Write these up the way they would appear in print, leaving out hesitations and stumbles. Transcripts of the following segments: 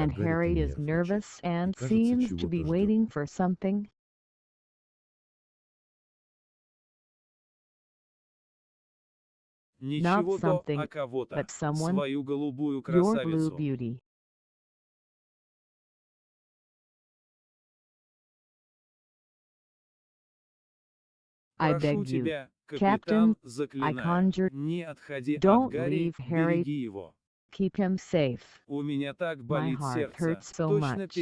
and Harry is nervous and seems to be waiting for something. Not something, but someone, your blue beauty. I beg you, Captain, I conjure, don't leave Harry. Keep him safe. My heart hurts so much,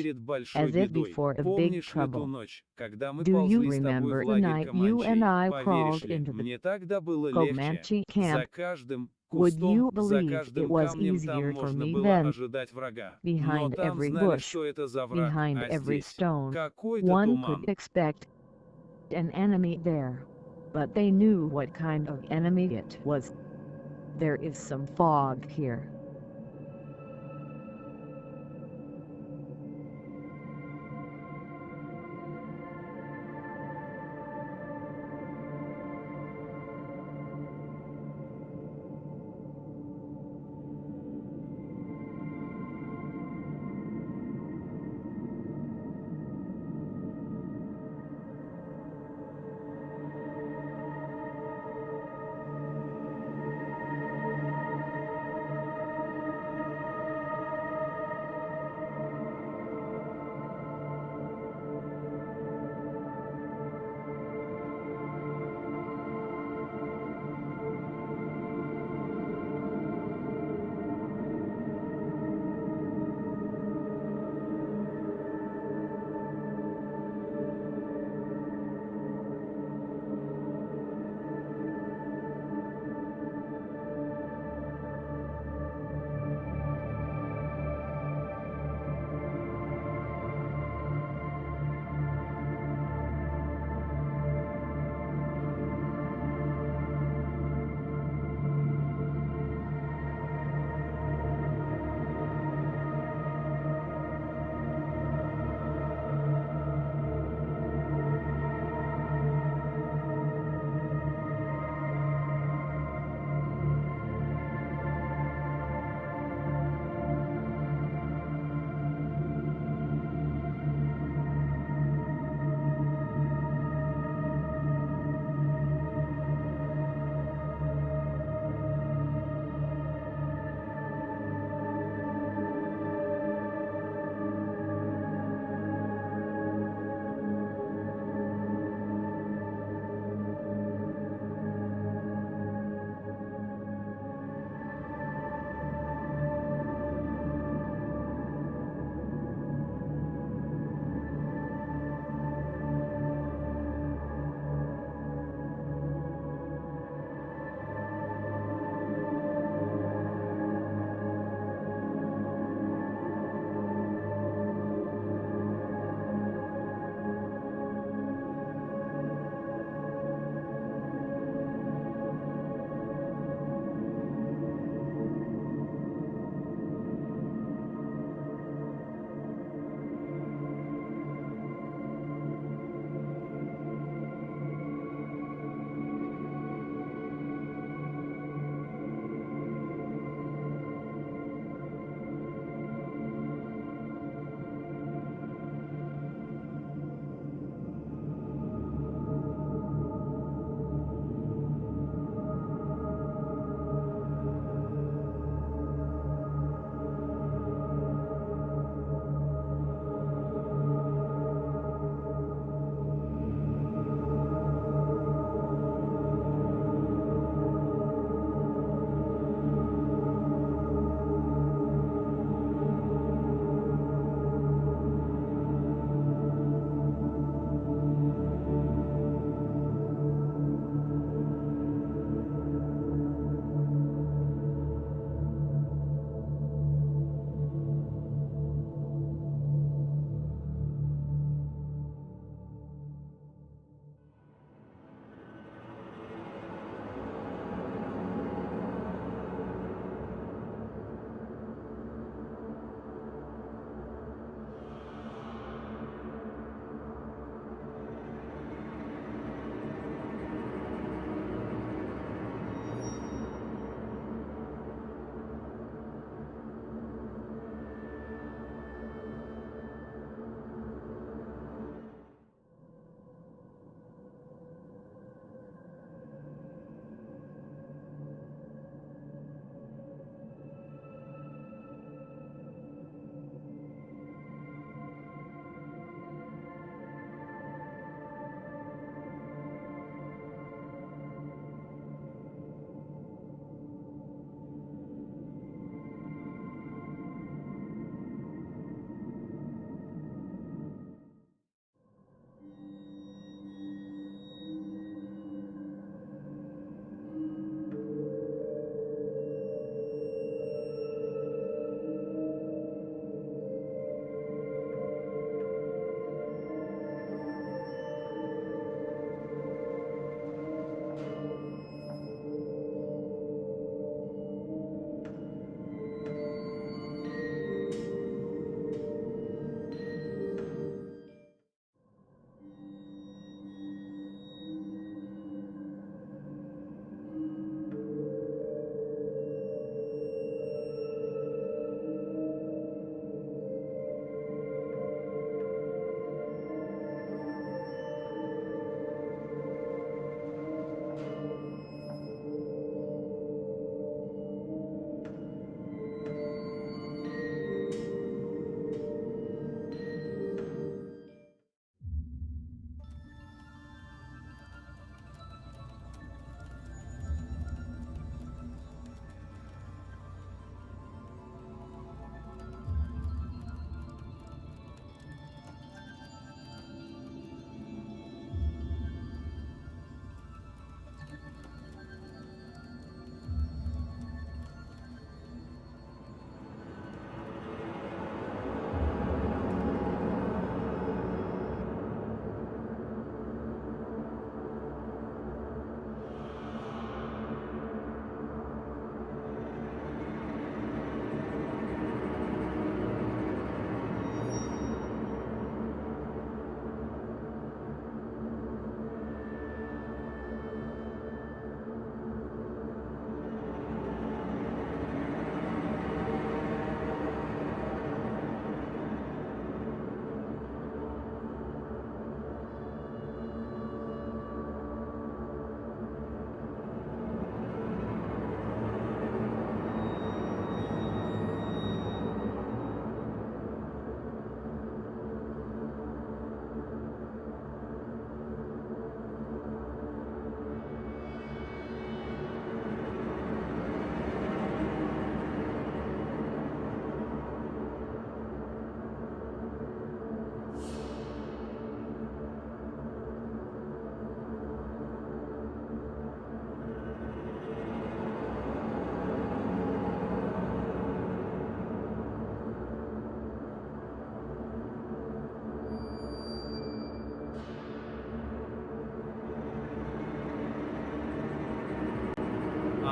as if before a big trouble. Do you remember the night you and I crawled into the Comanche camp? Would you believe it was easier for me then? Behind every bush, behind every stone, one could expect an enemy there. But they knew what kind of enemy it was. There is some fog here.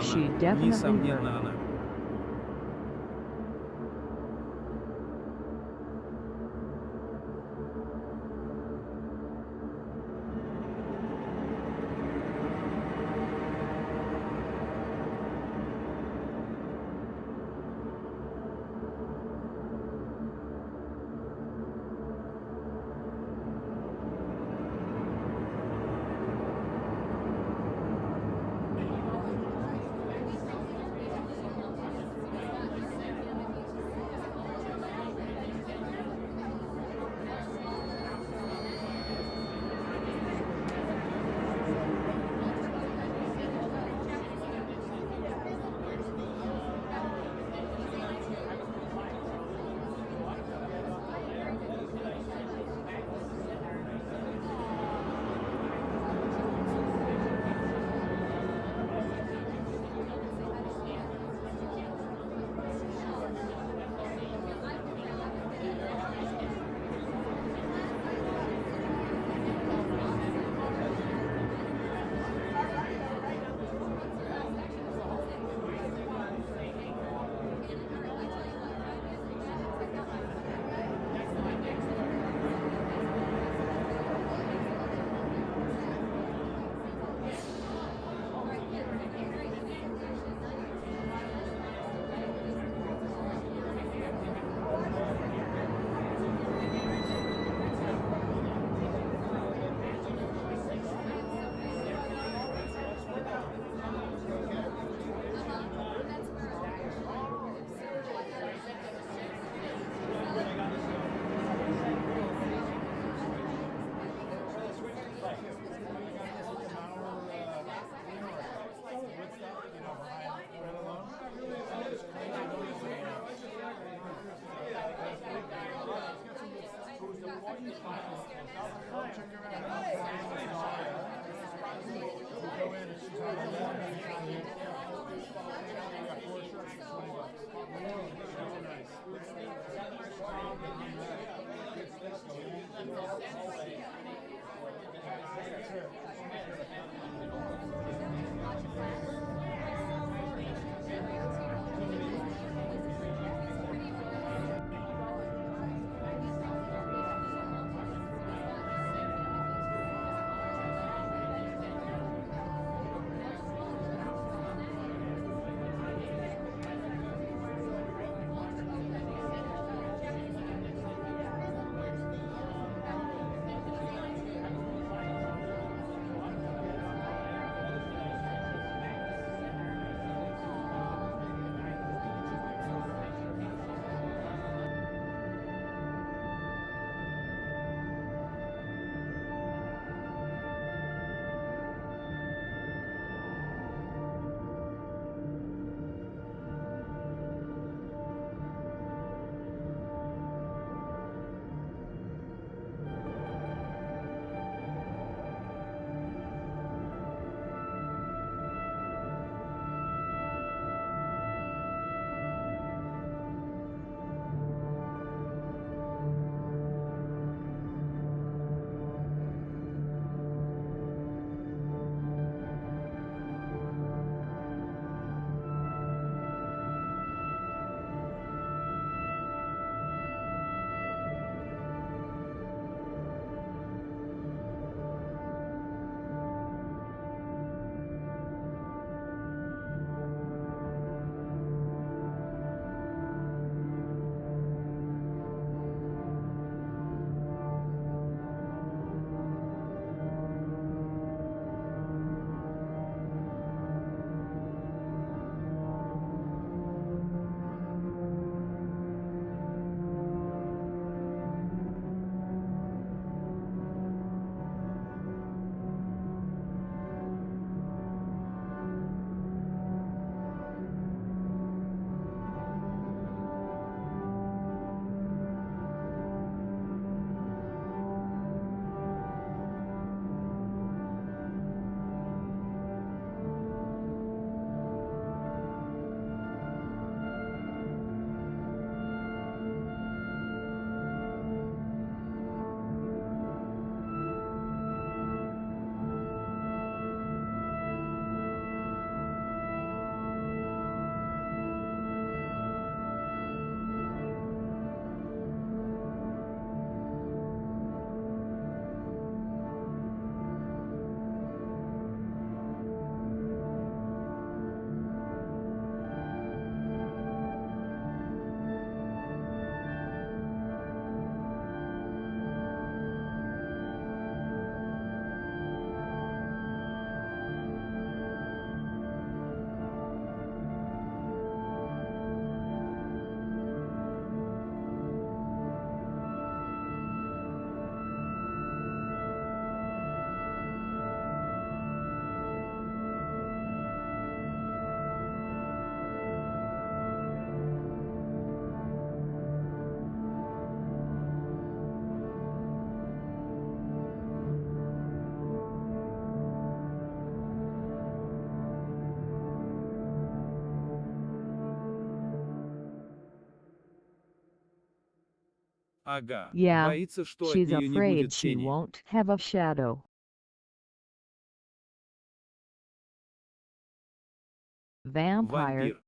She definitely Несомненно, heard. она. Ага, Yeah, боится, что от she's нее не afraid будет she тени. won't have a shadow. Vampire. Вампир.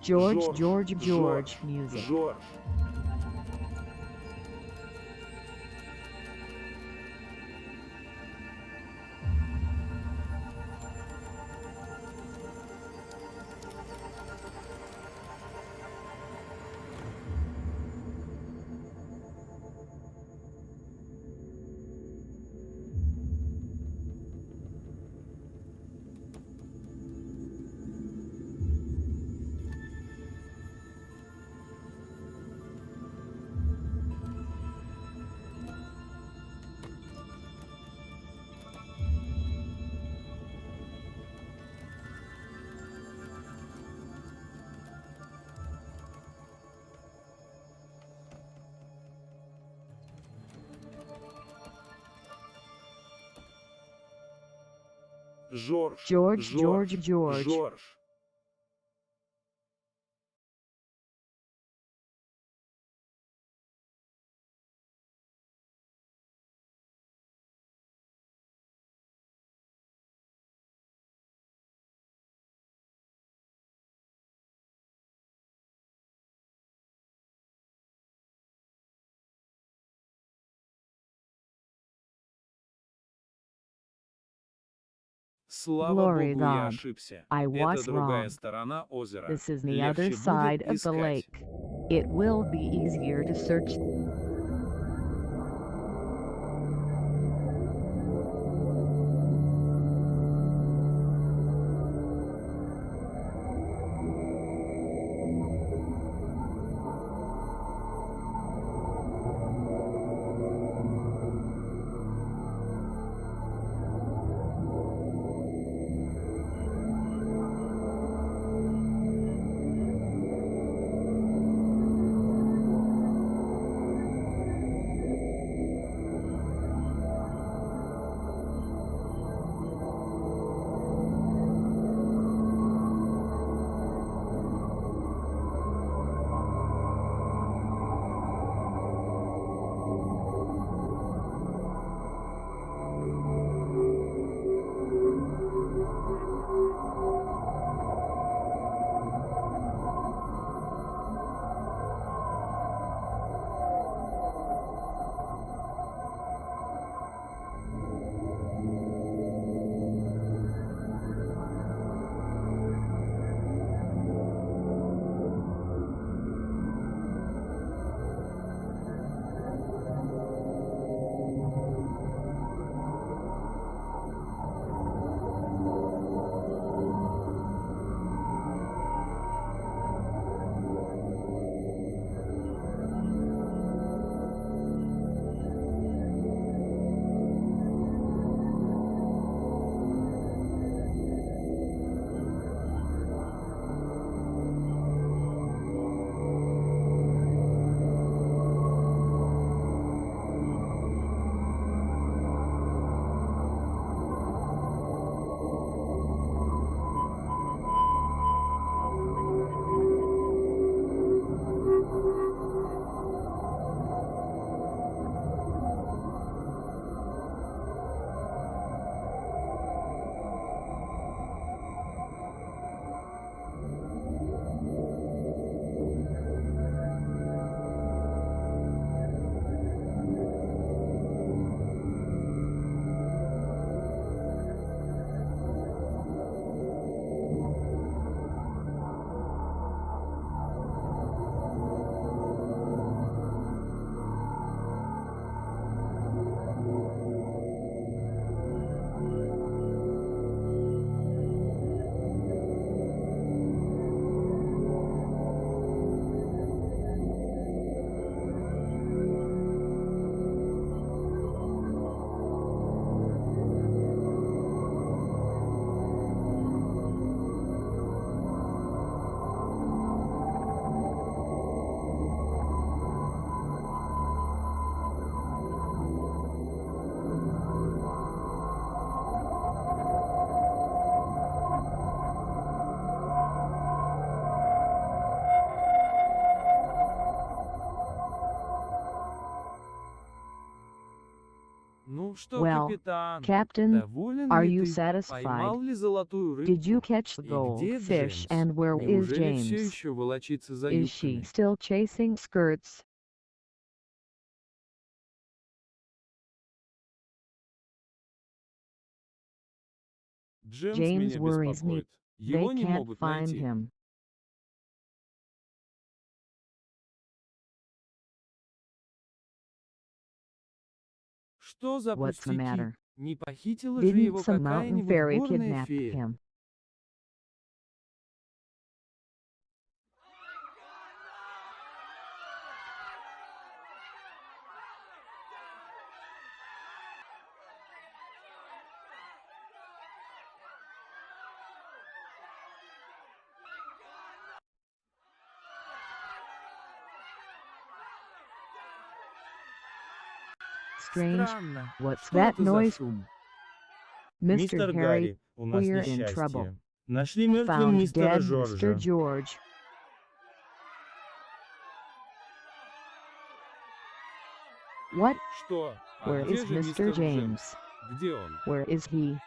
George music. Жорж. George. Слава Glory Богу, я God. ошибся. I Это was другая wrong. сторона озера. This is the Легче other будет side of the искать. lake. It will be easier to search. Well, Captain, are you satisfied? Did you catch the goldfish and where is James? Is she still chasing skirts? James worries me. They can't find him. What's the matter? Didn't some mountain fairy kidnap him? Strange. What's that noise? Mr. Harry, we're in trouble. Нашли мертвым Found мистера dead Жоржа. Mr. George. What? Where is Mr. James? Where is he?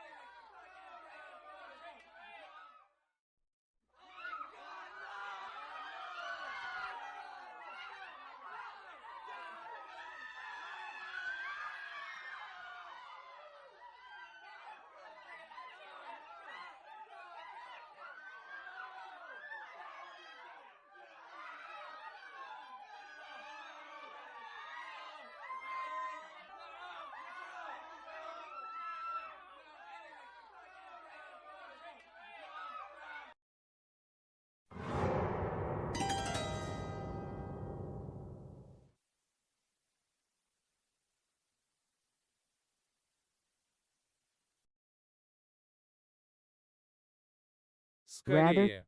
Rather.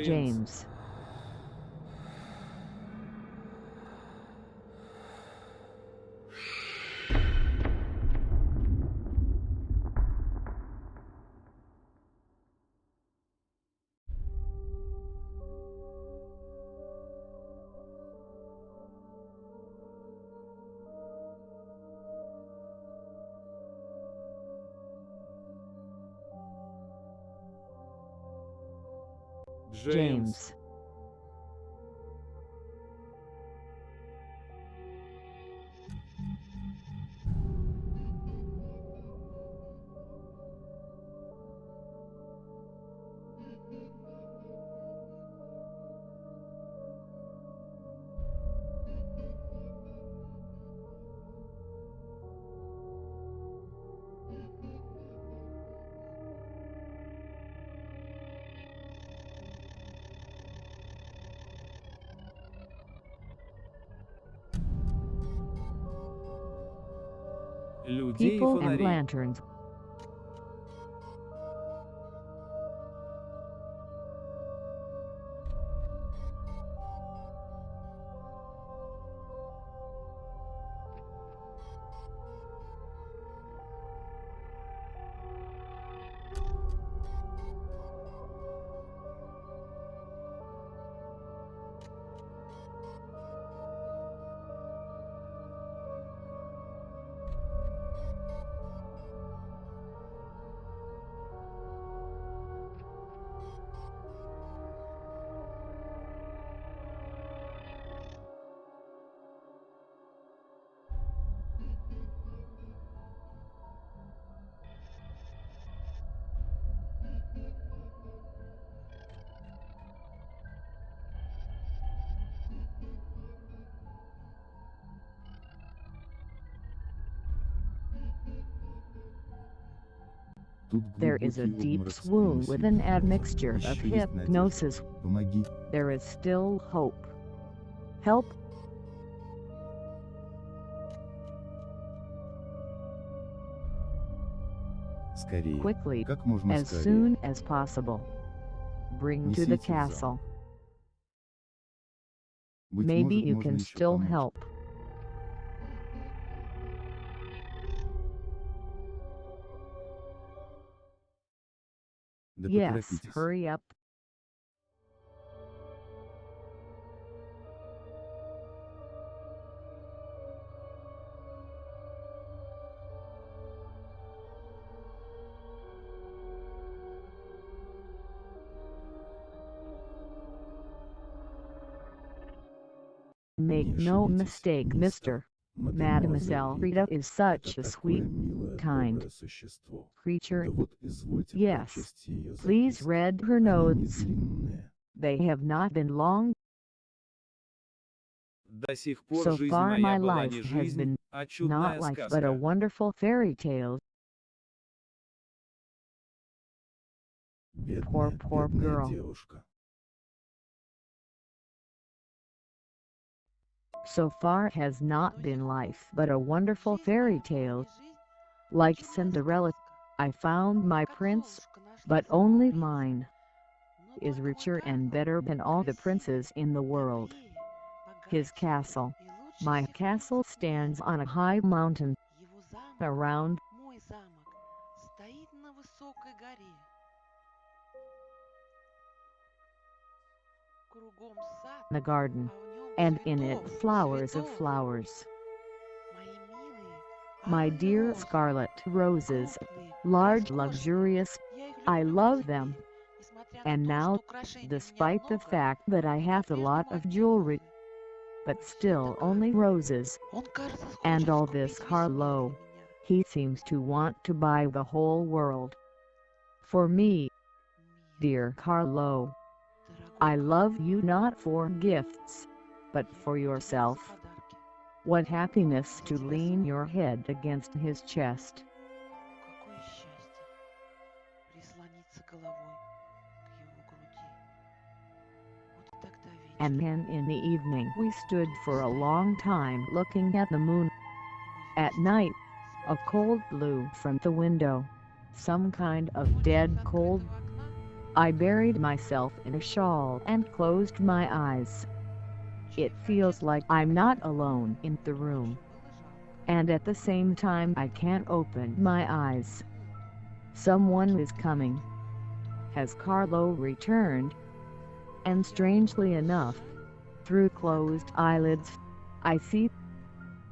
James. James. People and lanterns. There is a deep swoon with an admixture of hypnosis. There is still hope. Help! Quickly, as soon as possible. Bring to the castle. Maybe you can still help. Yes, hurry up. Make no mistake, mister. Mademoiselle Rita is such a sweet, kind creature. Yes, please read her notes. They have not been long. So far my life has been not life but a wonderful fairy tale. Poor girl. So far has not been life but a wonderful fairy tale. Like Cinderella, I found my prince, but only mine is richer and better than all the princes in the world. His castle, my castle, stands on a high mountain. Around the garden, and in it flowers of flowers. My dear scarlet roses, large, luxurious, I love them. And now, despite the fact that I have a lot of jewelry, but still only roses, and all this Carlo, he seems to want to buy the whole world. For me, dear Carlo, I love you not for gifts, but for yourself. What happiness to lean your head against his chest. And then in the evening we stood for a long time looking at the moon. At night, a cold blew from the window, some kind of dead cold. I buried myself in a shawl and closed my eyes. It feels like I'm not alone in the room, and at the same time I can't open my eyes. Someone is coming. Has Carlo returned? And strangely enough, through closed eyelids, I see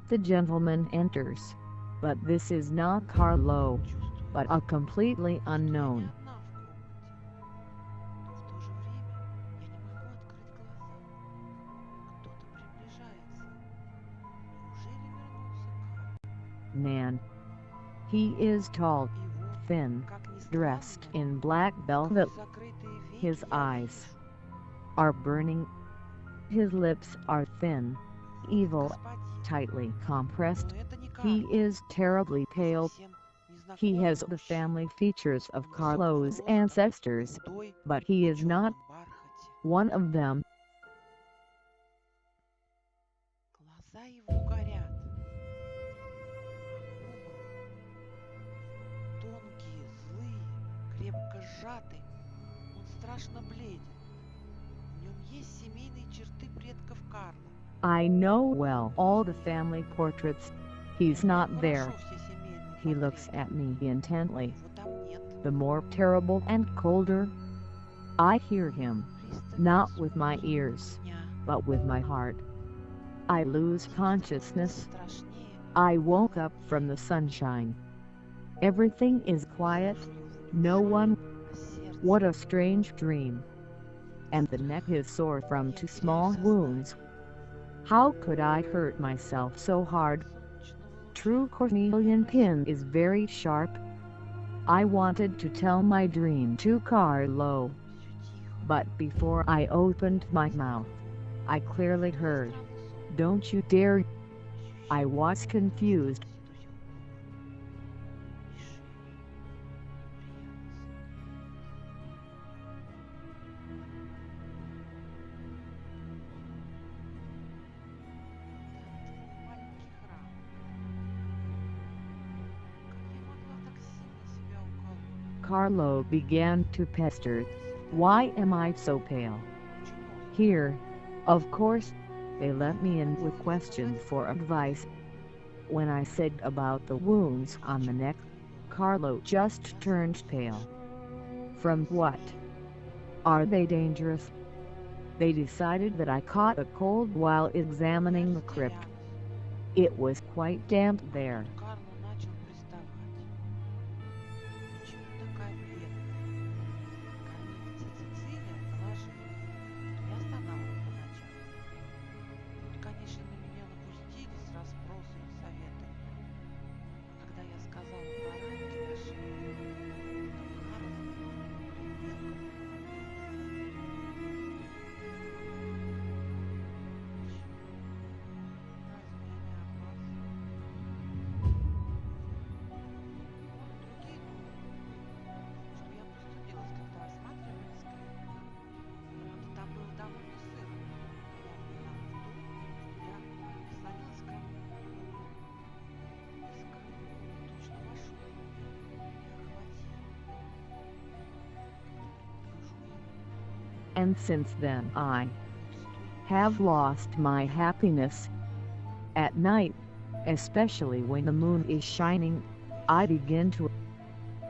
the gentleman enters. But this is not Carlo, but a completely unknown. Man. He is tall, thin, dressed in black velvet. His eyes are burning. His lips are thin, evil, tightly compressed. He is terribly pale. He has the family features of Carlo's ancestors, but he is not one of them. I know well all the family portraits. He's not there. He looks at me intently. The more terrible and colder. I hear him, not with my ears, but with my heart. I lose consciousness. I woke up from the sunshine. Everything is quiet, no one. What a strange dream. And the neck is sore from 2 small wounds. How could I hurt myself so hard? True cornelian pin is very sharp. I wanted to tell my dream to Carlo. But before I opened my mouth, I clearly heard, "Don't you dare!" I was confused. Carlo began to pester. Why am I so pale? Here, of course, they let me in with questions for advice. When I said about the wounds on the neck, Carlo just turned pale. From what? Are they dangerous? They decided that I caught a cold while examining the crypt. It was quite damp there. And since then I have lost my happiness. At night, especially when the moon is shining, I begin to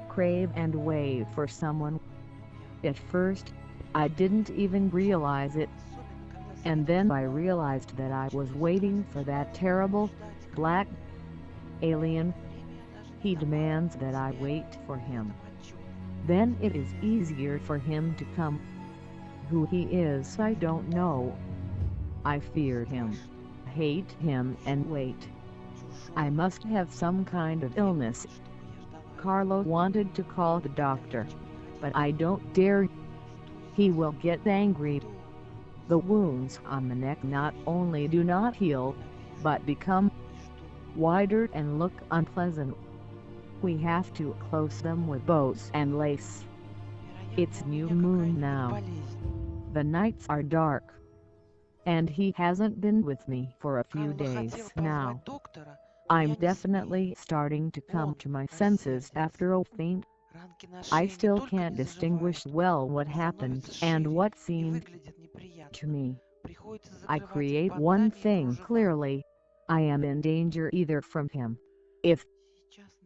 crave and wait for someone. At first, I didn't even realize it, and then I realized that I was waiting for that terrible, black alien. He demands that I wait for him. Then it is easier for him to come. Who he is I don't know. I fear him, hate him and wait. I must have some kind of illness. Carlo wanted to call the doctor, but I don't dare. He will get angry. The wounds on the neck not only do not heal, but become wider and look unpleasant. We have to close them with bows and lace. It's new moon now. The nights are dark, and he hasn't been with me for a few days now. I'm definitely starting to come to my senses after a faint. I still can't distinguish well what happened and what seemed to me. I create one thing clearly: I am in danger either from him, if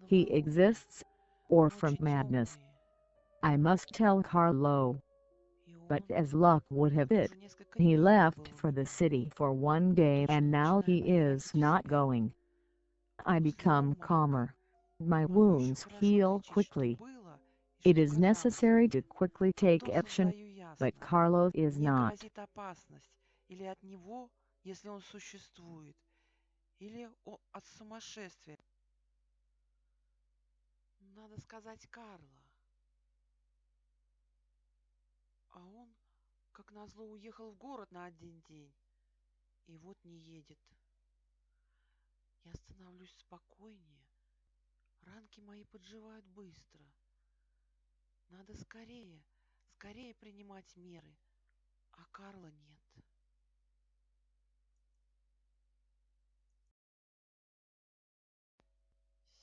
he exists, or from madness. I must tell Carlo. But as luck would have it, he left for the city for one day and now he is not going. I become calmer. My wounds heal quickly. It is necessary to quickly take action, but Carlo is not. Как назло, уехал в город на один день. И вот не едет. Я становлюсь спокойнее. Ранки мои подживают быстро. Надо скорее, скорее принимать меры. А Карла нет.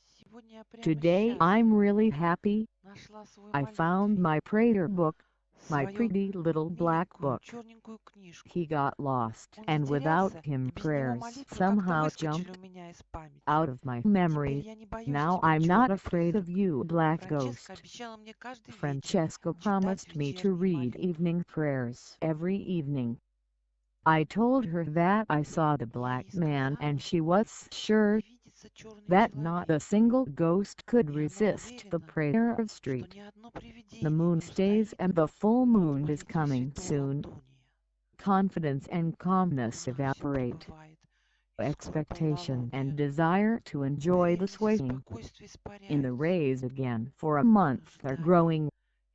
Сегодня я прямо Today сейчас I'm really happy. нашла свою I found молитвенник. my prayer book, my Свою pretty little black миленькую book. черненькую книжку. He got lost, Он and without затерялся, him и без него prayers молитвы как-то somehow выскочили у jumped меня из памяти. out of my Теперь memory. я не боюсь Now тебя, I'm not черный afraid of призрак. you, black Франческа ghost. обещала мне каждый вечер Francesca читать promised me to вечерние read молитвы. evening prayers every evening. I told her that I saw the Я black ей man сказала, and she что was sure мне видится черный that not a человек, single ghost could и она resist the уверена, prayer of что street. ни одно The привидение moon не stays устоит and the full moon is молитве coming святого soon. Антония. Confidence and calmness Она все evaporate. пребывает, и скоро Expectation and полнолуние. desire to enjoy the Уверенность и swaying спокойствие in the испаряются, rays again for a month are ожидание growing.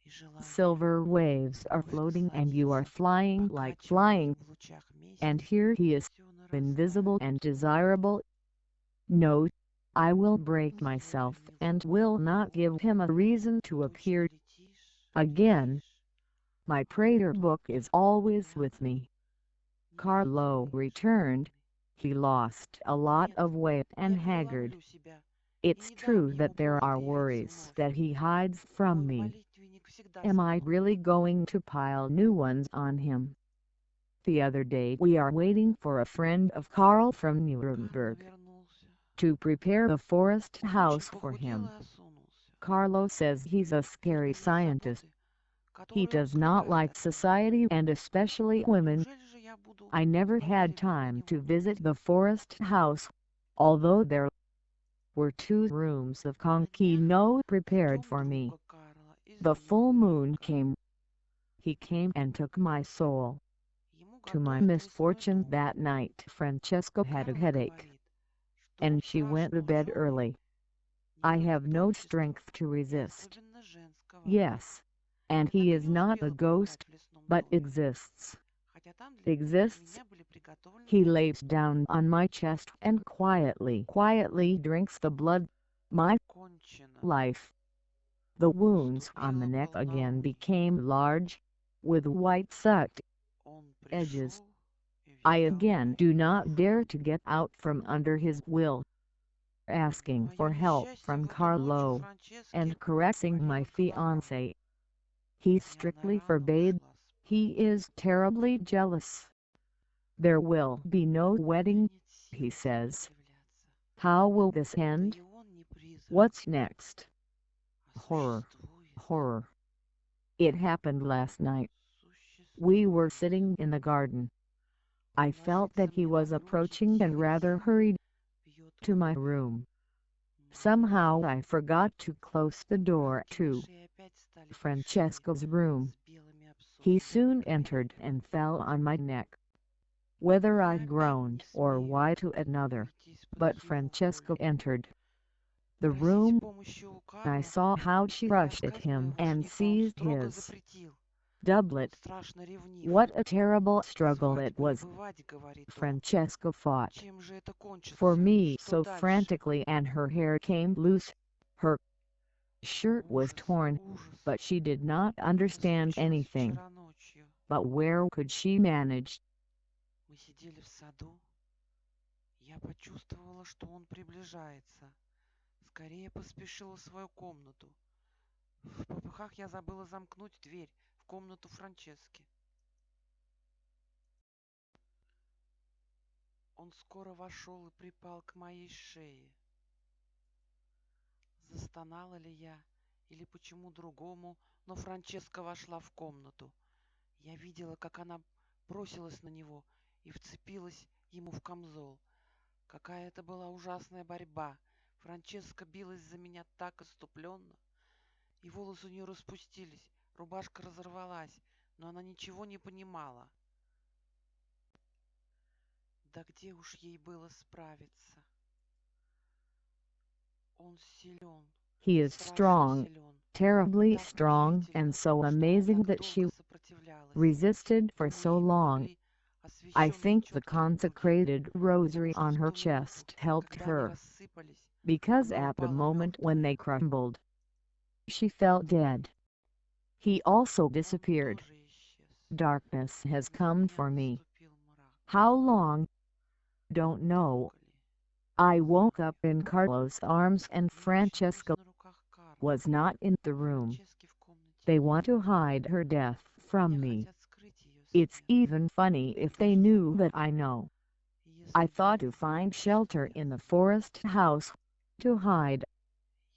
и желание Silver waves are вновь floating and you are насладиться, flying like flying, покачиванием в лучах and месяца. here he is, Все invisible нарастает, and desirable. No, I will break Сегодня myself его and will not give him a reason to точно appear летишь, again. летишь. My prayer book is always with me. Carlo Невидимый, returned. животный. He lost a lot Нет, of weight я and haggard. переломлю себя И It's недаром true ему that there are повторяется worries вновь. that he hides Мой from me. молитвенник всегда Am со I мной. really going to pile new ones on him? The other day we are waiting for a friend of Carl from Карл Nuremberg вернулся. to prepare the forest Он очень house for похудел him. и осунулся. Carlo says he's a scary Верно, есть scientist. заботы, He которые он does not скрывает like от меня. society and especially women. Неужели же я буду I never had повлиять на time to него? visit the forest house, although there were 2 rooms of На днях concino prepared ждем for me. друга Карла из The full moon Нюрнберга. came. He came and took my soul. Ему To my готовят мясной misfortune дом. that night Francesca had a Карл headache, говорит, что and он she went to страшно bed ученый, early. не I любит have no творчества strength to и resist. особенно женского. Yes, and Я he так и is не not a успела побывать ghost, в лесном but доме, exists. хотя там для Exists. меня были приготовлены He напитки. lays down on my chest and quietly drinks the blood, my Кончено. life. The wounds on the Наступило neck again полнолуние. became large, with white soot Он edges. пришел и I взял again мою do not душу. dare to get out from under his will, asking Мое for help несчастье from в эту ночь у Carlo, Франчески and caressing my горело костром, fiancé. He и она strictly рано forbade. ушла He спать. is terribly jealous. There will be no У меня wedding, нет he сил says. сопротивляться. How will this Да end? и он не призрак, What's next? а Horror, существует. horror. It happened last night. We were Существует. sitting in the garden. I Он felt ложится that he мне на was грудь и approaching and rather тихо-тихо hurried пьет to my кровь. room. Мама Somehow моя. I forgot to close the door Ранки на to шее опять стали большими, Francesca's room. с белыми He обсохшими soon entered краями. and fell on my neck. Whether I Я опять не groaned or смею why to another, выйти из-под but его Francesca воли. entered the Просить room. помощи у I Карла saw how she и rushed at ласкать him моего and жениха он seized строго his запретил. Он doublet. страшно ревнив. What a terrible struggle it Свадьбы не was, бывать, говорит он. Francesca fought Чем же это for кончится? me Что so дальше? frantically, and her hair came loose. Her shirt was Ужас, torn, ужас. but she did not Это understand случилось anything. вчера ночью. But where could she manage? Мы сидели в саду. Я почувствовала, что он приближается. Скорее поспешила в свою комнату. В попыхах я забыла замкнуть дверь в комнату Франчески. Он скоро вошел и припал к моей шее. Застонала ли я или почему другому, но Франческа вошла в комнату. Я видела, как она бросилась на него и вцепилась ему в камзол. Какая это была ужасная борьба. Франческа билась за меня так иступленно, и волосы у нее распустились, рубашка разорвалась, но она ничего не понимала. Да где уж ей было справиться? Он силен, He is страшно strong, силен, terribly так strong, удивительно, and so что она amazing так that she долго сопротивлялась. resisted for Думаю, so ей long. помогли I освященные think the четки на груди, consecrated rosary потому что on в her ту минуту, chest helped когда они her, рассыпались, because она at the упала moment when мертвая. they crumbled, she felt dead. He also Он disappeared. тоже исчез. Darkness has Для come меня for me. наступил мрак. How long? Don't know. Долго ли? I woke up in Carlo's arms and Я очнулась Francesca на руках Карла. was not in the room. Франчески в комнате They не want to было. hide her death От from меня me. хотят скрыть ее It's смерть. even funny Это if they даже knew that забавно. I know. И если I бы thought они to find знали, что shelter я in the знаю, forest house, to hide,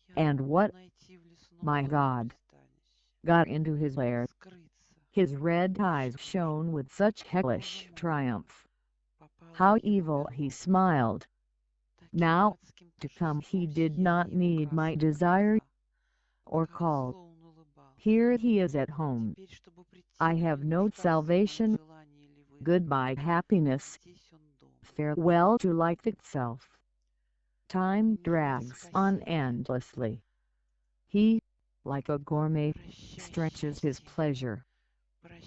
я and думала what, найти в лесном my доме God, пристанище, got into his lair. скрыться. His red eyes Что ж, shone with such Боже hellish мой, triumph. попала в How его evil he берлогу. smiled. Таким Now, адским to come he торжеством did сияли not его need my красные desire глаза. or Как call. зло он улыбался. Here he is at home. Теперь, чтобы прийти, I он have не no нуждался в моем salvation. желании или вызове. Goodbye happiness. Здесь он дома. Farewell to life itself. Time Милое drags on спасение. endlessly. He, like a gourmet, Прощай, stretches his счастье. pleasure.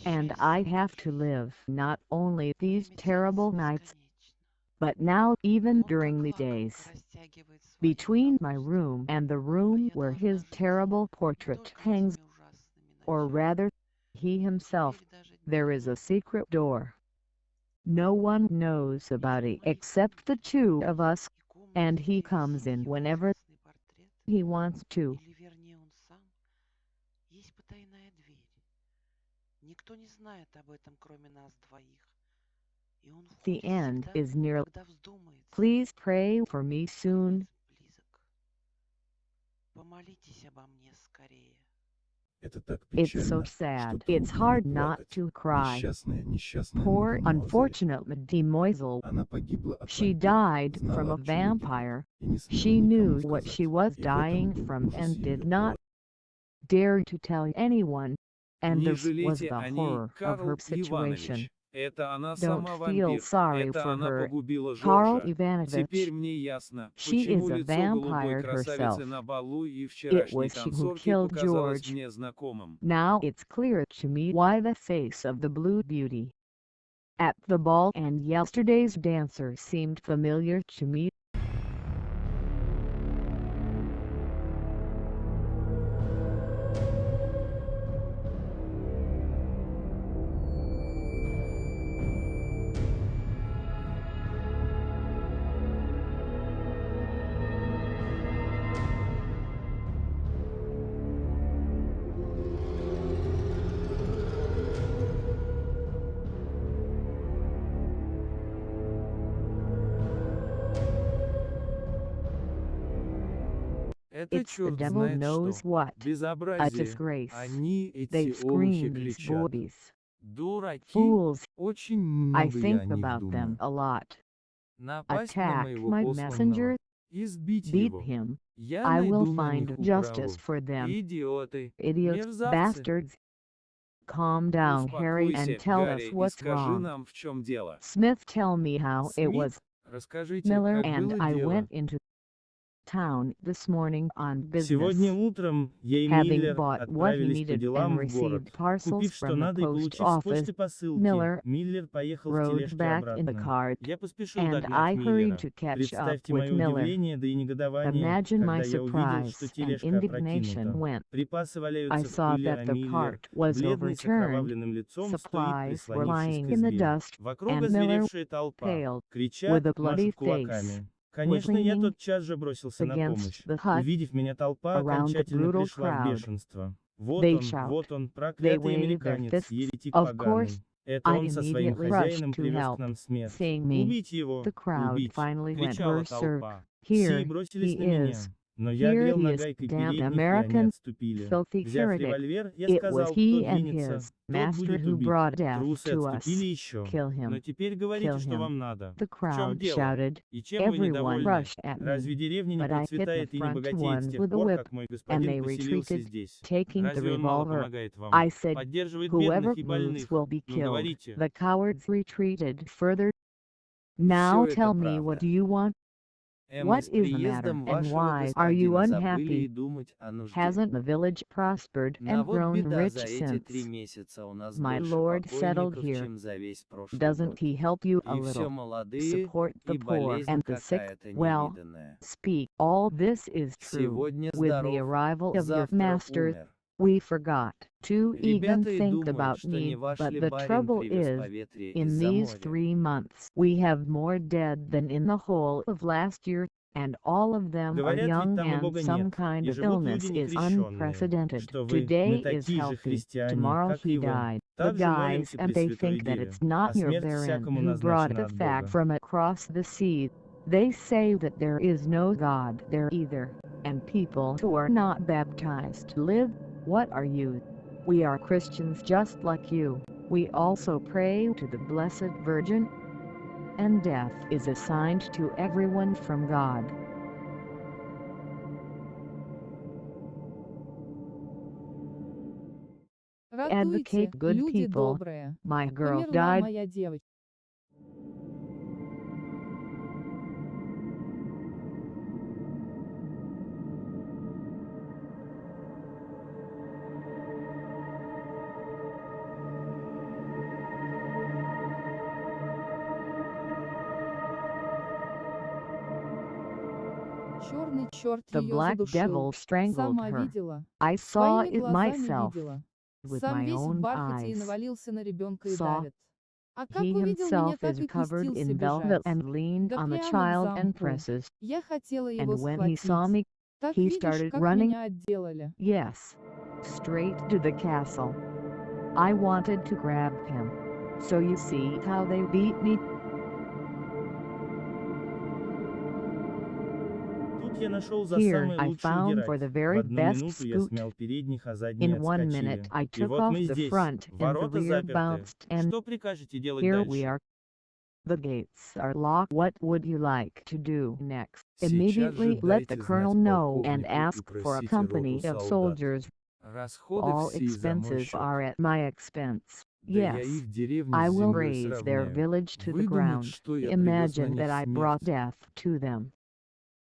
And Прощай, I сама have to жизнь. live not only these Время terrible тянется nights, бесконечно. but now even Он, как during the лакомка, days растягивает свое between my удовольствие. room and the А room я where должна his жить terrible не portrait только hangs, этими ужасными or ночами, rather, he но himself. теперь даже There is днями. a secret door. No one knows about Мир it моей except the комнате two of us, и комнате, and где he висит comes in его whenever ужасный he wants to. Или вернее он сам. Есть потайная дверь. Никто не знает об этом, кроме нас двоих. И он The входит end всегда, is near. когда вздумается. Please pray for me soon. Близок. Помолитесь обо мне скорее. Это так It's печально, so sad. что It's трудно hard не not плакать. to cry. Несчастная Poor, мадемуазель. unfortunate Mademoiselle. Она погибла от She вампира, died знала, from a от чего гибнет, vampire. и не смела She никому knew what сказать. she was И в этом dying был from ужас and её did not положения. dare to tell anyone. And Не this was жалейте the о ней, horror of Карл her situation. Иванович. Это она Don't сама feel вампир. sorry Это for она her, погубила Karl Жоржа. Ivanovich. Теперь мне ясно, She почему is a лицо голубой vampire красавицы herself. на балу и It вчерашней was she who танцорки killed показалось George. мне знакомым. Now it's clear to me why the face of the blue beauty at the ball and yesterday's dancer seemed familiar to me. Это It's the черт devil знает knows что. what. A Безобразие. disgrace. Они, They эти scream, олухи, these кричат. boobies. Дураки. Fools. Очень I много я think о них about them думаю. a lot. Напасть на Attack моего my посланного. messenger, Избить beat его. him. Я I will найду на find них justice управу. for them. Идиоты. Idiots, Мерзавцы. bastards. Calm down, Harry, and Успокойся, tell Гарри, us и what's скажи wrong. нам, в чем дело. Smith, tell me how it Смит, was. расскажите, Miller, как and было I дело. went into town this morning on Сегодня business. утром я и Having Миллер bought what he отправились по needed делам and в город. received parcels Купив что from the надо и post получив с office, почты посылки, Miller Миллер поехал в rode тележке back in the обратно. cart, Я поспешил and догнать I hurried Миллера. to catch up Представьте with мое Miller. удивление, да и негодование, Imagine my когда я увидел, что surprise and тележка indignation опрокинута. when Припасы I валяются в saw пыли, that а the Миллер, cart was бледный с overturned, окровавленным лицом, стоит, supplies were прислонившись lying к in the избе. dust, Вокруг and Miller, озверевшая толпа. pale, with Кричат, a bloody машут face, кулаками. was Конечно, я leaning тотчас же бросился на against помощь. the hut. Увидев меня, толпа Around the окончательно brutal пришла в crowd, бешенство. they Вот shout, он, they проклятый wave their американец, fists. еретик Of поганый. course, Это I он со своим immediately хозяином rushed to привез к help, нам смерть. seeing me. Убить его, The crowd убить, finally went кричала berserk. толпа. Все Here бросились he на меня. is. Но я Here грел he is, нагайкой damned передних, и они American, отступили. filthy Взяв heretic. револьвер, я It was сказал, кто he and двинется, his тот master будет who убит. brought death Трусы to us. отступили еще. Kill Но him. теперь говорите, Kill что him. вам надо. The В чем crowd дело? shouted. И чем вы Everyone недовольны? rushed at me, Разве деревня не but I hit the процветает и не front богатеет с ones тех with a пор, whip, как мой and господин they поселился retreated, здесь? taking the Разве он мало revolver. помогает вам? I said, Поддерживает whoever бедных и moves больных. will be Ну killed. говорите. The cowards retreated further. Now Всё это tell me, what правда. do you want? Эмма, What с is the matter, приездом and вашего why are you господина забыли unhappy? и думать о нужде. Hasn't the village prospered Но and вот grown беда, rich за эти 3 since месяца у нас my больше lord settled покойников, here? чем за весь прошлый Doesn't год. he help you a И все little? молодые, Support the и poor болезнь and the sick? какая-то Well, невиданная. speak. All this is true. Сегодня With the здоров, arrival of your завтра masters, умер. we forgot to even Ребята и think думают, about что не me, ваш but ли the барин trouble привез is, поветрие in из-за these моря. 3 months, we have more dead than in the whole of last year, and all of them are Говорят, ведь young, там и and Бога some нет, kind и of живут illness люди is некрещенные, unprecedented. что вы, Today мы is такие же healthy, христиане, tomorrow как he и вы. died. The Также guys, молимся and they Пресвятой think that Деве, it's not а your смерть Baron всякому who brought назначена the от fact Бога. from across the sea. They say that there is no God there either, and people who are not baptized live. What are you? We are Christians just like you. We also pray to the Blessed Virgin, and death is assigned to everyone from God. Ратуйте, Advocate good люди people. добрые. My girl Умерла died. моя девочка. Черный черт The ее black задушил. devil strangled Сама her. видела. I saw Своими it глазами myself, видела. with Сам my весь в own бархате и eyes. навалился на ребенка и Saw. давит. А как He увидел меня, himself так is и covered пустился in velvet бежать. and leaned Да on the прямо к child and замку. presses. Я хотела его And when he saw схватить. me Так He видишь, started как running. меня отделали. Yes. Straight to the castle. I wanted to grab him. So you see how they beat me? Тут я нашел за Here самый I лучший found удирать. for the В very одну best минуту я scoot. смял передних, а задние In 1 minute отскочили. I И took вот off мы the здесь. front and the Ворота rear заперты. bounced, and Что прикажете делать here дальше? we are. The gates are locked. What would you like to do next? Сейчас же Immediately let the дайте colonel знать know and полковнику и ask for a просите company роту of солдат. soldiers. Расходы All все за мой expenses счет. are at my expense. Да я Yes, их деревню I с will землей raise their сравняю. village to the Выдумать, ground. что я привез на Imagine них that I brought смерть. death to them.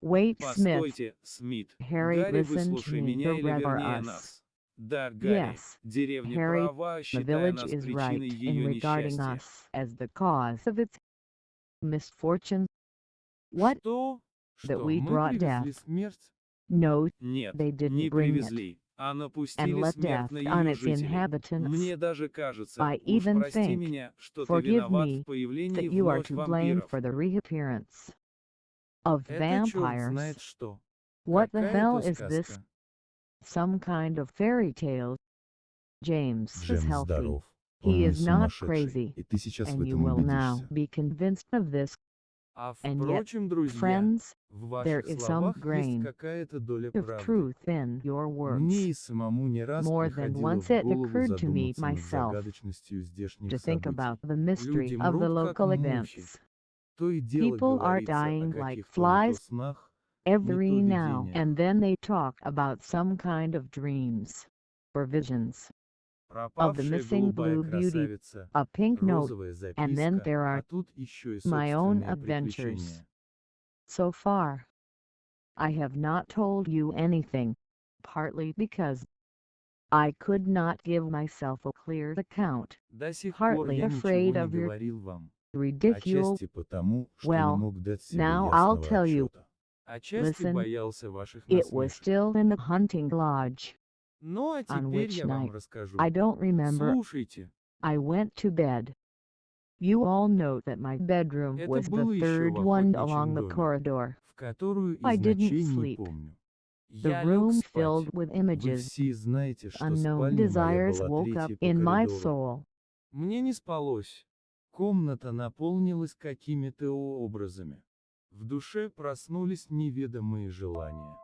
Wait, Smith. Постойте, Смит. Harry, Гарри, listen to выслушай me, меня or или rather вернее us. нас. Да, Гарри, Yes, деревня Harry, права, the считая village нас is причиной right ее in regarding несчастья. us as the cause of its misfortune. What? Что? That Что, we мы brought привезли death. смерть? No, Нет, they не didn't bring it, привезли, а and напустили let смерть death на on ее its жителей. inhabitants. Мне даже кажется, I уж even прости think, меня, что ты forgive виноват me, в появлении that you are вновь to blame вампиров. for the reappearance of Это черт vampires. знает что. What the Какая hell то is this? сказка. Some kind of fairy tale? James is Джем healthy. здоров. He Он не is not сумасшедший. crazy, И ты сейчас в and you этом will now убедишься. be convinced of this. А And yet, впрочем, друзья, friends, в there ваших is some словах есть grain какая-то доля of правды. truth in your Мне words. и самому не раз More than приходило once в it голову occurred to me задуматься над myself загадочностью здешних to think событий. about the mystery Люди of the мрут, как local мухи. events. То и дело People are говорится dying о like каких-то не то flies снах, every не то now видениях. and then they talk about some kind of dreams or visions of the Пропавшая missing голубая blue beauty, красавица, a pink note, розовая and then записка, there а are тут еще и my own собственные adventures. приключения. So far, I have not told you anything, partly because I could not give myself a clear account, До сих пор partly я afraid ничего of не your говорил вам. ridicule. Отчасти потому, что Well, не мог дать себе now I'll ясного tell you. отчета. Отчасти Listen, боялся ваших It was насмешек. still in the hunting lodge, Ну а on теперь which я вам night, расскажу. I don't remember, Слушайте, I went to bed. You all know that my bedroom это was было the еще third в one охотничьем along the доме, corridor. в которую I и didn't ночей не sleep. помню. The Я лег room спать. filled with Вы images, все знаете, что unknown спальня моя desires была woke up третьей по in my коридору. soul. Мне не спалось. Комната наполнилась какими-то образами. В душе проснулись неведомые желания.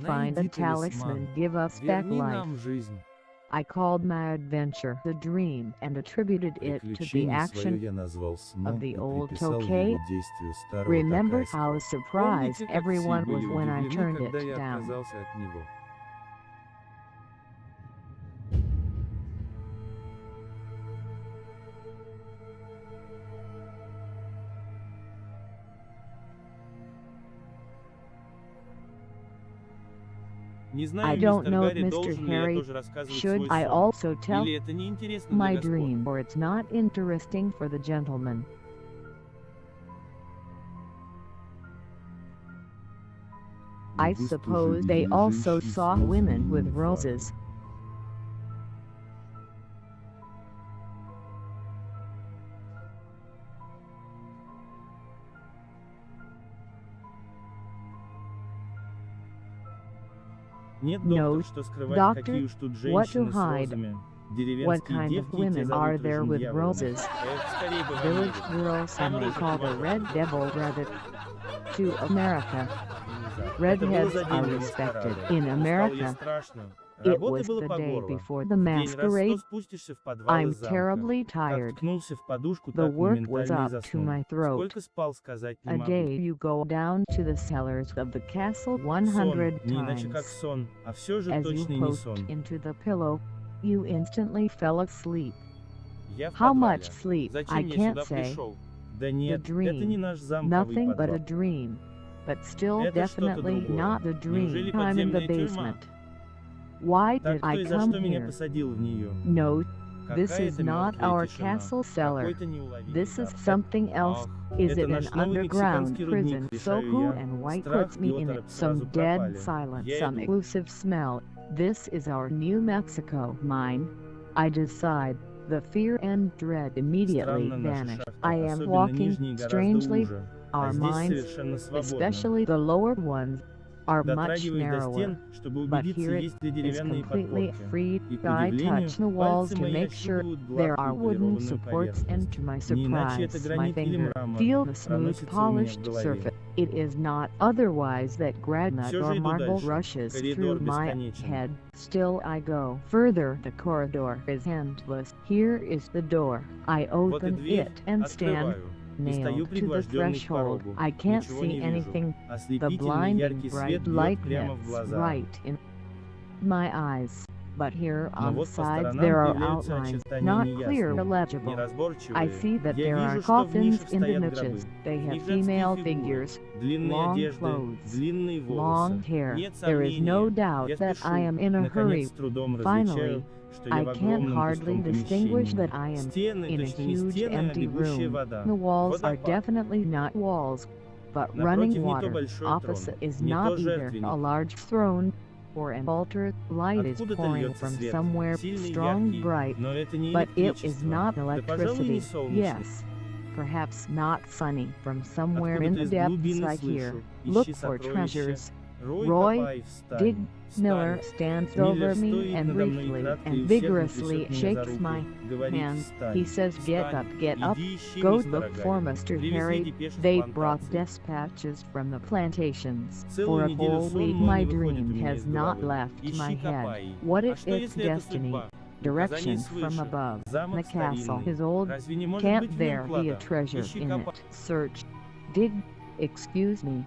Find a Найди talisman, талисман. give us back Верни life. нам жизнь. I called my adventure the dream and attributed it to the Приключение свое action. я назвал сном the и old приписал Tokay. его действию старого Remember токайского. how surprised Помните, как everyone все was были when I удивлены, turned когда it я down? отказался от него? Не I знаю, don't мистер know, Гарри, Mr. должен ли я Harry, тоже рассказывать should свой I сон? also tell Или это неинтересно my для господ? dream, or it's not interesting for the gentleman? I Вы suppose тоже they видели also женщин с saw women розовыми with фарами. roses. Нет, No, доктор, что скрывать, doctor, какие уж тут what to женщины с hide? розами. What Деревенские kind of девки, те women зовут are there рыжим with дьяволом. roses? Эх, скорее бы в Village Америку. girls, Там and they рыжих call the уважают. red devil rabbit. to America. Внезапно. Redheads Это было за are день до respected маскарада. in Устал я America. страшно. It Работы was было the по day горло. before the В день раз 100 masquerade. спустишься в подвал I'm из замка. terribly Как tired. ткнулся в подушку, The так work was моментально и up to заснул. my throat. Сколько спал, сказать не A могу. day you go down to the cellars of the castle Сон, 100 не иначе как times. сон, а все же As точно you не poked сон. into the pillow, you instantly fell asleep. Я в How подвале. much sleep? Зачем I я can't сюда say. пришел? Да нет, dream. это не наш замковый Nothing but подвал. a dream. But still Это что-то definitely другое. not the Неужели dream I'm in the подземная тюрьма? basement. Why Так did кто I и за come что меня here? посадил в нее? No, this is Какая-то not мертвая our тишина. castle cellar. Какой-то неуловимый This is запах. something else. Ах, Is это it an наш новый underground мексиканский prison? рудник, So решаю who я. and why Страх puts и me in оторопь it? сразу Some dead пропали. silence, Я some иду. elusive smell. This is our New Mexico, mine. I decide. The fear and dread immediately Странно наши vanish. шахты, I am особенно walking нижние, гораздо strangely. уже. Our А здесь minds, совершенно свободно. especially the lower ones, are much Дотрагиваюсь до narrower. стен, чтобы But убедиться, here it есть ли is деревянные completely подпорки. free. И, к I удивлению, touch the walls пальцы to мои make sure ощупывают there are гладкую wooden полированную supports, and to my поверхность. Не иначе это surprise, my гранит или finger мрамор feel the smooth проносится у меня в polished голове. surface. It is not otherwise that granite Всё or же иду marble дальше. rushes Коридор through my бесконечен. head. Still I go further. The corridor is endless. Here is the door. I Вот и open дверь, it and stand открываю. И стою nailed to the пригвожденный к threshold. порогу. I can't Ничего see не вижу. anything. The Ослепительный blinding яркий bright свет бьет light прямо в hits глаза. right in my eyes. But here Но on the вот по sides сторонам there are появляются outlines, очертания not неясные, clear or legible. неразборчивые. I see that Я there are вижу, что в coffins нишах in the стоят niches. гробы. They В have них женские female фигуры, figures, длинные long одежды, clothes, длинные long волосы. hair. Нет There is no сомнения. doubt Я that I спешу. am in a hurry. Наконец, с трудом Finally, различаю, что я I в can't огромном hardly пустом distinguish помещении. that I am Стены, in a точно не huge стены, а empty бегущая room. вода. The walls are Водопад. definitely not walls, but Напротив running не то water. большой Opposite трон, is не not то either жертвенник. a large throne or an altar. Light is Откуда-то pouring льется from свет, somewhere сильный, strong, яркий, bright, но это не but it is электричество. not Да, пожалуй, не electricity. солнечный. Yes, perhaps not sunny. From somewhere in Откуда-то the из depths глубины I hear. слышу. Look Ищи for сокровища. treasures. Рой, Roy, копай, встань. Dig Встань. Miller stands Миллер over me стоит and надо мной и briefly кратко и and усердно vigorously трясет меня за shakes руку. my Говорит, hand. встань. He says, get Встань. up, get up. Иди ищи Go мистера look for Гарри. Mr. Привези Harry. депеши с They brought плантации. dispatches from the plantations. For Целую a неделю whole сон week мой my не выходит у dream меня has из not головы. left my Ищи, head. копай. What А if что, it's если это destiny? судьба? Direction Указание from свыше. above. Замок The castle старинный. is old. Разве не может Can't быть в there нем be a клада? treasure Ищи, in копай. it? Search. Dig. Excuse me,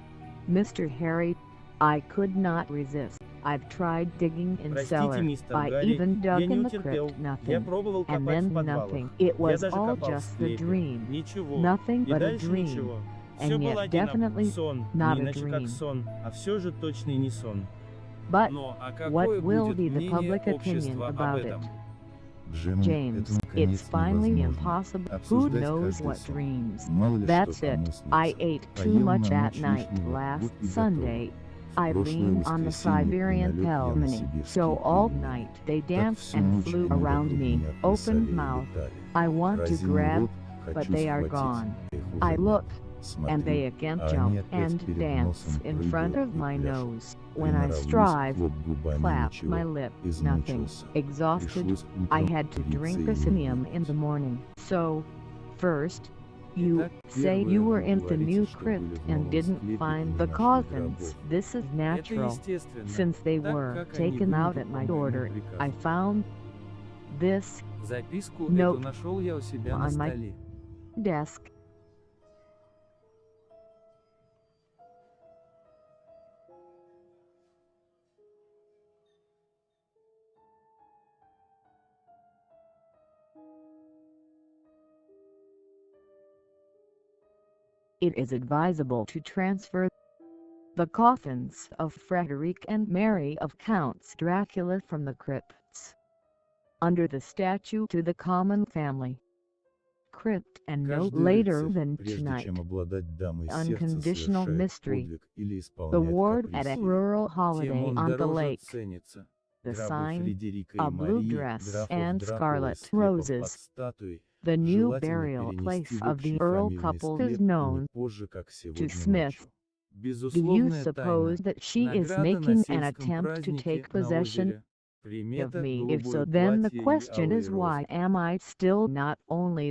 Mr. Harry. I could not resist. I've tried digging in Простите, cellar. мистер I Гарри, even dug я не in the утерпел. crypt. Я Nothing. пробовал And копать в then подвалах. nothing. It Я was даже all копал в just the склепе. dream. Ничего. Nothing И but a дальше dream. ничего. Все And было yet один definitely сон, not не a иначе как dream. сон, а все же точно и не сон. But Но а what какое will будет be the мнение public opinion общества об about it? этом? James, it's finally impossible. Who knows what dreams? That's it. I ate too much at night last Sunday. I leaned on the Siberian pelmeni, so all night they danced and flew around me, open mouthed. I want to grab, but they are gone. I look, and they again jump and dance in front of my nose. When I strive, clap my lip, nothing. Exhausted, I had to drink osmium in the morning. So, first, you say you were in the new crypt and didn't find the coffins. This is Это natural. естественно. Since they Так were как они taken out at выполнили my по моему order, приказу. I found this Записку Note эту нашел я у себя на on my столе. desk. It is advisable to transfer the coffins of Frederick and Mary of Counts Dracula from the crypts under the statue to the common family crypt and no Каждый later рыцарь, than прежде tonight. чем обладать дамой сердца, Unconditional совершает mystery. подвиг или The исполняет ward at каприз. a rural Тем holiday он on the дороже lake. ценится. The Графу sign, Фредерика и a blue Марии, dress графов and Дракулы scarlet из склепов roses. под статуей, The new желательно burial перенести place в of the общий Earl фамильный couple склеп is и не known позже, как to сегодня Smith. ночью. Do you Безусловная suppose тайна. that she is Награда на making an сельском attempt to празднике take на possession озере. of Примета, me? If so, голубое then the платье и question алые is why розы. am I still not only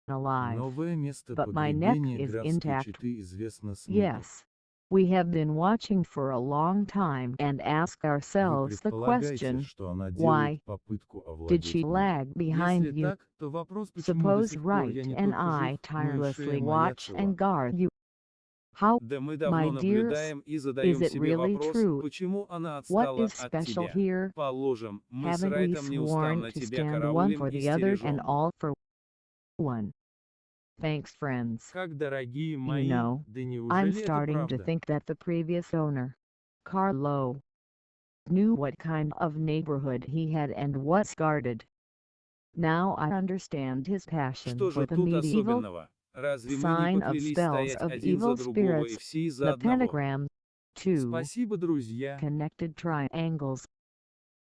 alive. Новое место But my neck погребения is графской intact. четы известно с мифов. Yes. We have been watching for a long time and ask Вы ourselves the предполагаете, question, что она why делает попытку did овладеть she мной. lag behind Если you? так, то вопрос, почему до Suppose сих пор я Wright не and только I жив, но и tirelessly шея моя watch цела. and guard you. How, Да мы my давно dears, наблюдаем и is задаем it себе really вопрос, true? почему она What отстала is от special тебя. here? Положим, мы с Haven't we Райтом sworn неустанно to тебя stand one караулим for и the other and стережем. all for one? Thanks, friends. Как дорогие You мои, know, да I'm неужели это starting to правда? think that the previous owner, Carlo, knew what kind of neighborhood he had and was guarded. Now I understand his passion Что for же the тут medieval особенного? Разве мы не sign of поклялись spells стоять of один за evil другого и spirits, все the за одного? pentagram, two Спасибо, друзья. connected triangles.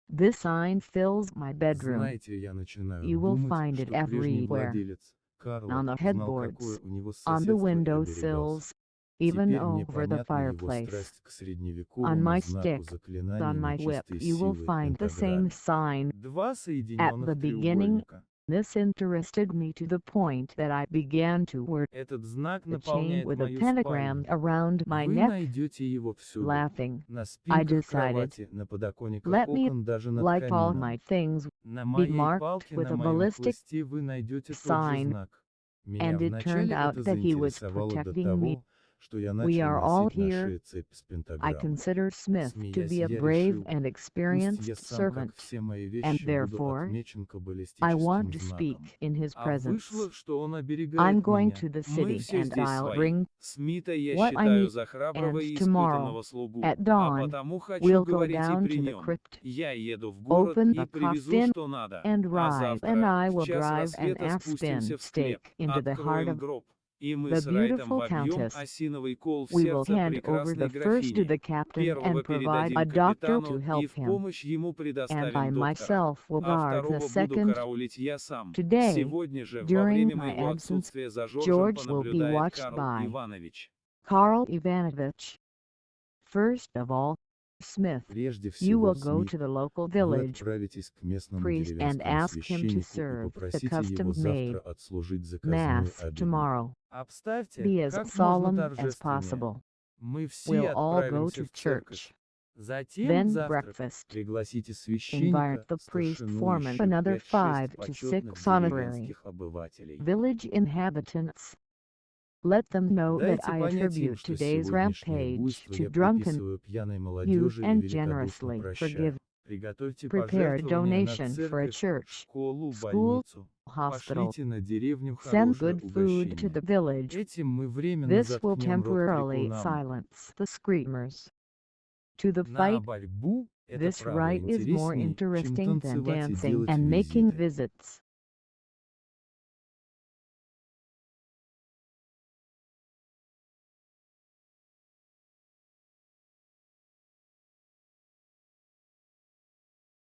This sign fills my bedroom. Знаете, я начинаю You will думать, find it что прежний everywhere. владелец, Карл, On the знал, headboards, какое у него on the соседство и window оберегался. sills, even Теперь мне over the понятна его fireplace. страсть к On средневековому my знаку stick, заклинания on my whip, нечистой you will силы find the same пентаграмме. sign. Два At соединенных the beginning, треугольника. this interested me to the point that I began to wear Этот знак the chain наполняет with a мою pentagram спальню. around my Вы neck, найдете его всюду. laughing. На I спинках decided, кровати, на подоконниках let me, окон, даже над like all камином. my things, На be моей marked палке, with на a моем ballistic хлысте вы найдете тот же sign, знак. Меня and it Вначале turned out это that he was заинтересовало до protecting me. того, что я We начал are all носить на here. шее цепь с I пентаграммой. consider Smith to Смеясь, be a я brave решил, and пусть я experienced сам, как servant, все мои and вещи, буду therefore, отмечен I каббалистическим want to знаком. speak in his А вышло, presence. что он I'm оберегает going меня. to the Мы city все and здесь I'll свои. bring Смита я what I считаю need, за храброго and и tomorrow, испытанного слугу, at а dawn, потому хочу we'll go говорить и down при to the нем. crypt, Я еду в город open и the привезу, coffin, что надо, and а ride, and завтра, I в will час drive an рассвета, спустимся aspen в склеп, stake into the heart откроем of гроб, и мы the с Райтом beautiful вобьем countess. осиновый кол в We will сердце hand over прекрасной the first to графини. the captain Первого and provide передадим a doctor капитану to и help в him, помощь ему and I предоставим доктора, myself will а guard the второго буду second. караулить я сам. Today, Сегодня же, во during время my моего absence, отсутствия за Жоржем George will be понаблюдает watched Карл by Иванович. Karl Ivanovich. First of all, Smith, Прежде you всего, will go Смит, to the local вы village отправитесь к местному priest and деревенскому ask him to священнику и serve the попросите его custom-made завтра отслужить заказную mass обедню. tomorrow. Обставьте, Be as как можно solemn as торжественнее. possible. Мы все We'll all go отправимся to в церковь. church. Затем Then завтрак. breakfast. Пригласите Invite священника, the priest, старшину, foreman, еще another 5-6 5 to почетных 6 honorary деревенских обывателей. village inhabitants. Let them know that Дайте I понять им, attribute что today's сегодняшнее rampage буйство to я drunken приписываю пьяной youth молодежи и and великодушно generously прощаю. forgive. Приготовьте Prepare a пожертвования на donation for a церковь, church, школу, school, больницу. hospital. Пошлите на деревню Send хорошее good food to угощение. the village. Этим мы временно This will заткнем рот temporarily крикунам. silence the screamers. To the На fight, борьбу это this право rite is more интересней, чем interesting than танцевать и dancing делать and making визиты. visits.